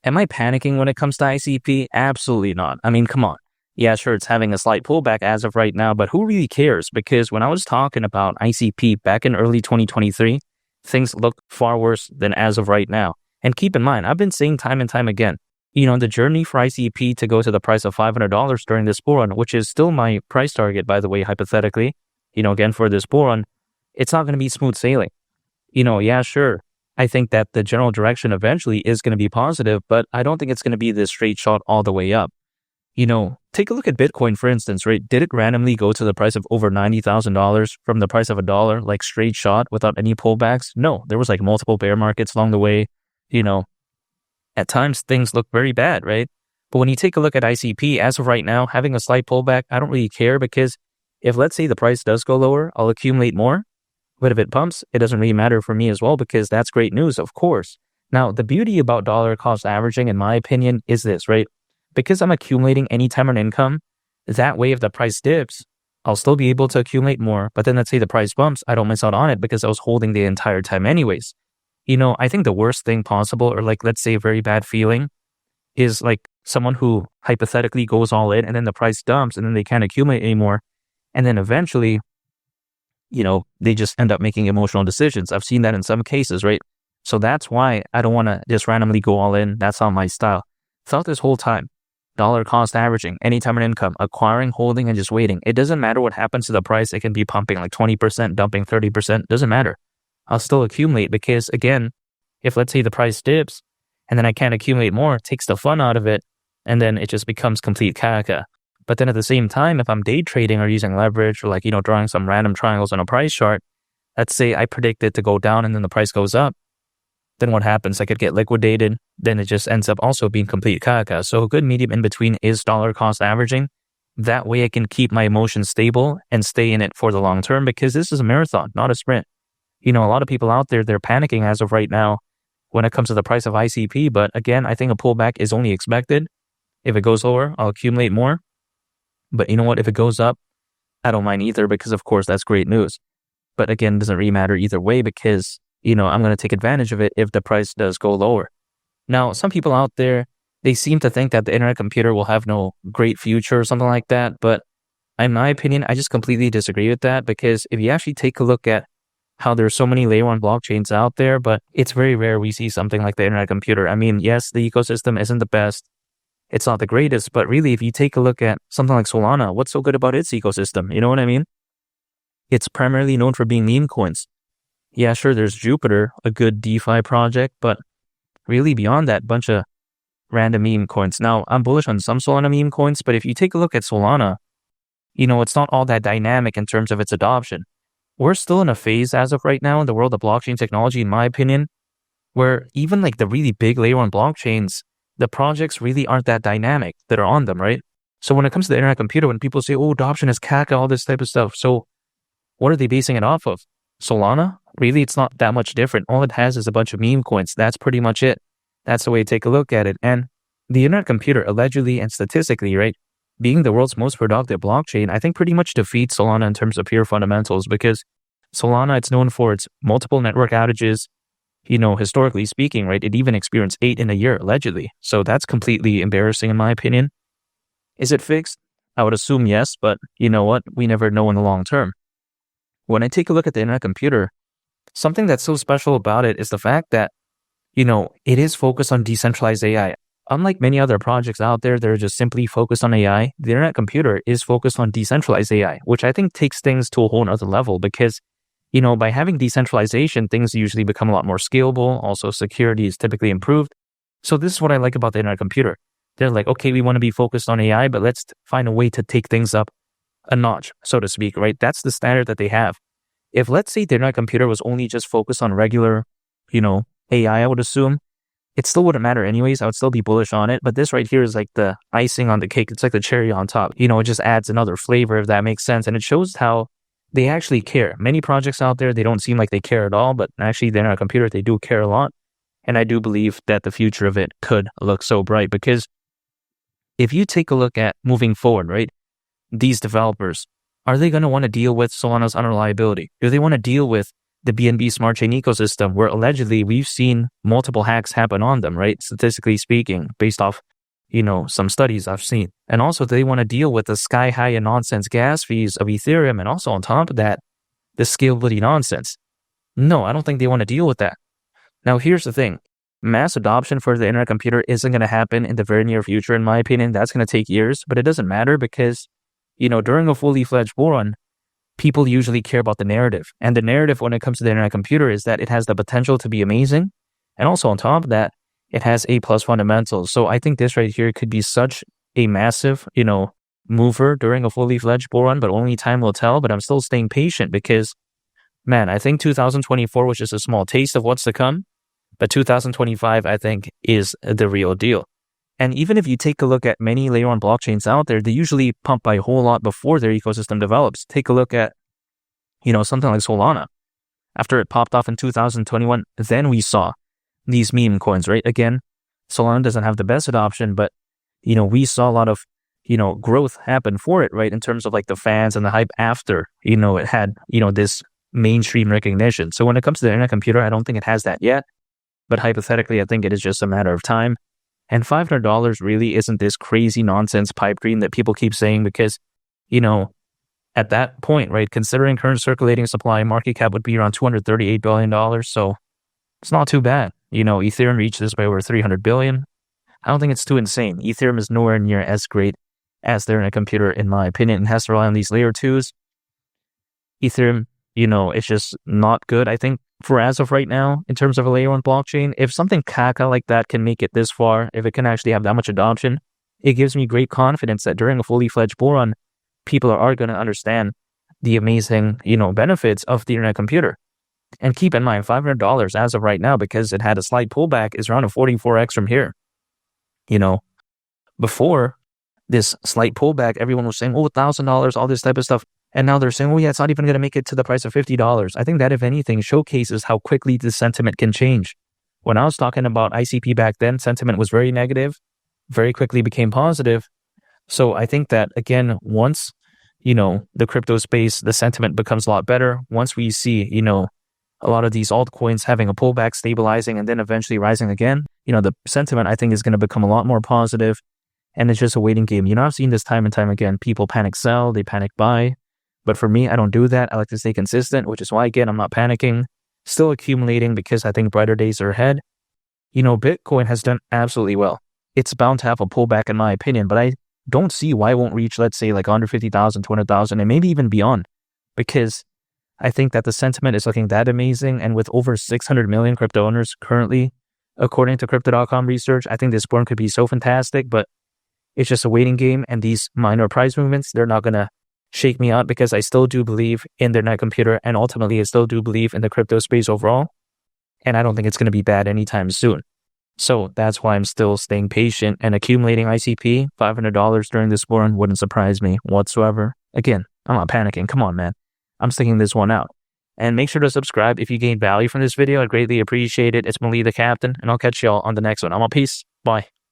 Am I panicking when it comes to ICP? Absolutely not. I mean, come on. Yeah, sure, it's having a slight pullback as of right now, but who really cares? Because when I was talking about ICP back in early 2023, things look far worse than as of right now. And keep in mind, I've been saying time and time again, the journey for ICP to go to the price of $500 during this bull run, which is still my price target, by the way, hypothetically, again, for this bull run, it's not going to be smooth sailing. Yeah, sure. I think that the general direction eventually is going to be positive, but I don't think it's going to be this straight shot all the way up. Take a look at Bitcoin, for instance, right? Did it randomly go to the price of over $90,000 from the price of $1, like straight shot without any pullbacks? No, there was like multiple bear markets along the way. At times things look very bad, right? But when you take a look at ICP, as of right now, having a slight pullback, I don't really care because if let's say the price does go lower, I'll accumulate more. But if it pumps, it doesn't really matter for me as well because that's great news, of course. Now, the beauty about dollar cost averaging, in my opinion, is this, right? Because I'm accumulating any time on income, that way if the price dips, I'll still be able to accumulate more. But then let's say the price bumps, I don't miss out on it because I was holding the entire time anyways. I think the worst thing possible, or like let's say a very bad feeling, is like someone who hypothetically goes all in and then the price dumps and then they can't accumulate anymore. And then eventually, they just end up making emotional decisions. I've seen that in some cases, right? So that's why I don't want to just randomly go all in. That's not my style. Throughout this whole time, dollar cost averaging, anytime on income, acquiring, holding, and just waiting. It doesn't matter what happens to the price. It can be pumping like 20%, dumping 30%. Doesn't matter. I'll still accumulate because again, if let's say the price dips and then I can't accumulate more, it takes the fun out of it. And then it just becomes complete caca. But then at the same time, if I'm day trading or using leverage or like, drawing some random triangles on a price chart, let's say I predict it to go down and then the price goes up, then what happens? I could get liquidated. Then it just ends up also being complete caca. So a good medium in between is dollar cost averaging. That way I can keep my emotions stable and stay in it for the long term because this is a marathon, not a sprint. A lot of people out there, they're panicking as of right now when it comes to the price of ICP. But again, I think a pullback is only expected. If it goes lower, I'll accumulate more. But you know what? If it goes up, I don't mind either because, of course, that's great news. But again, it doesn't really matter either way because, I'm going to take advantage of it if the price does go lower. Now, some people out there, they seem to think that the internet computer will have no great future or something like that. But in my opinion, I just completely disagree with that because if you actually take a look at how there's so many layer 1 blockchains out there, but it's very rare we see something like the internet computer. I mean, yes, the ecosystem isn't the best. It's not the greatest, but really, if you take a look at something like Solana, what's so good about its ecosystem? You know what I mean? It's primarily known for being meme coins. Yeah, sure, there's Jupiter, a good DeFi project, but really beyond that, bunch of random meme coins. Now, I'm bullish on some Solana meme coins, but if you take a look at Solana, it's not all that dynamic in terms of its adoption. We're still in a phase as of right now in the world of blockchain technology, in my opinion, where even like the really big layer 1 blockchains, the projects really aren't that dynamic that are on them, right? So when it comes to the internet computer, when people say, adoption is caca, all this type of stuff. So what are they basing it off of? Solana? Really, it's not that much different. All it has is a bunch of meme coins. That's pretty much it. That's the way to take a look at it. And the internet computer, allegedly and statistically, right, being the world's most productive blockchain, I think pretty much defeats Solana in terms of pure fundamentals because Solana, it's known for its multiple network outages. Historically speaking, right, it even experienced 8 in a year, allegedly. So that's completely embarrassing in my opinion. Is it fixed? I would assume yes, but you know what? We never know in the long term. When I take a look at the internet computer, something that's so special about it is the fact that, it is focused on decentralized AI. Unlike many other projects out there that are just simply focused on AI, the internet computer is focused on decentralized AI, which I think takes things to a whole other level because by having decentralization, things usually become a lot more scalable. Also, security is typically improved. So this is what I like about the internet computer. They're like, okay, we want to be focused on AI, but let's find a way to take things up a notch, so to speak, right? That's the standard that they have. If let's say the internet computer was only just focused on regular, AI, I would assume, it still wouldn't matter anyways. I would still be bullish on it. But this right here is like the icing on the cake. It's like the cherry on top. It just adds another flavor, if that makes sense. And it shows how they actually care. Many projects out there, they don't seem like they care at all, but actually they're not a computer. They do care a lot. And I do believe that the future of it could look so bright because if you take a look at moving forward, right, these developers, are they going to want to deal with Solana's unreliability? Do they want to deal with the BNB smart chain ecosystem, where allegedly we've seen multiple hacks happen on them, right? Statistically speaking, based off, some studies I've seen. And also they want to deal with the sky high and nonsense gas fees of Ethereum. And also on top of that, the scalability nonsense. No, I don't think they want to deal with that. Now, here's the thing. Mass adoption for the internet computer isn't going to happen in the very near future, in my opinion. That's going to take years, but it doesn't matter because, during a fully fledged bull run, people usually care about the narrative. And the narrative when it comes to the internet computer is that it has the potential to be amazing. And also on top of that, it has A+ fundamentals. So I think this right here could be such a massive, mover during a fully fledged bull run, but only time will tell. But I'm still staying patient because, man, I think 2024 was just a small taste of what's to come. But 2025, I think, is the real deal. And even if you take a look at many layer 1 blockchains out there, they usually pump by a whole lot before their ecosystem develops. Take a look at, something like Solana. After it popped off in 2021, then we saw these meme coins, right? Again, Solana doesn't have the best adoption, but, we saw a lot of, growth happen for it, right? In terms of like the fans and the hype after, it had, this mainstream recognition. So when it comes to the internet computer, I don't think it has that yet. But hypothetically, I think it is just a matter of time. And $500 really isn't this crazy nonsense pipe dream that people keep saying because, at that point, right, considering current circulating supply, market cap would be around $238 billion. So it's not too bad. Ethereum reached this by over $300 billion. I don't think it's too insane. Ethereum is nowhere near as great as the internet computer, in my opinion. It has to rely on these layer 2s. Ethereum, it's just not good, I think, for as of right now, in terms of a layer 1 blockchain. If something Kaka like that can make it this far, if it can actually have that much adoption, it gives me great confidence that during a fully fledged bull run, people are going to understand the amazing, benefits of the internet computer. And keep in mind, $500 as of right now, because it had a slight pullback, is around a 44x from here. Before this slight pullback, everyone was saying, $1,000, all this type of stuff. And now they're saying, it's not even going to make it to the price of $50. I think that, if anything, showcases how quickly the sentiment can change. When I was talking about ICP back then, sentiment was very negative, very quickly became positive. So I think that, again, once, the crypto space, the sentiment becomes a lot better. Once we see, a lot of these altcoins having a pullback, stabilizing, and then eventually rising again, the sentiment, I think, is going to become a lot more positive. And it's just a waiting game. I've seen this time and time again. People panic sell, they panic buy. But for me, I don't do that. I like to stay consistent, which is why, again, I'm not panicking, still accumulating because I think brighter days are ahead. Bitcoin has done absolutely well. It's bound to have a pullback, in my opinion, but I don't see why it won't reach, let's say, like 150,000, 200,000, and maybe even beyond, because I think that the sentiment is looking that amazing. And with over 600 million crypto owners currently, according to Crypto.com research, I think this burn could be so fantastic, but it's just a waiting game. And these minor price movements, they're not going to shake me out because I still do believe in the internet computer, and ultimately I still do believe in the crypto space overall. And I don't think it's going to be bad anytime soon. So that's why I'm still staying patient and accumulating ICP. $500 during this bull run wouldn't surprise me whatsoever. Again, I'm not panicking. Come on, man. I'm sticking this one out. And make sure to subscribe if you gained value from this video. I'd greatly appreciate it. It's Mali the Captain, and I'll catch y'all on the next one. I'm out. Peace. Bye.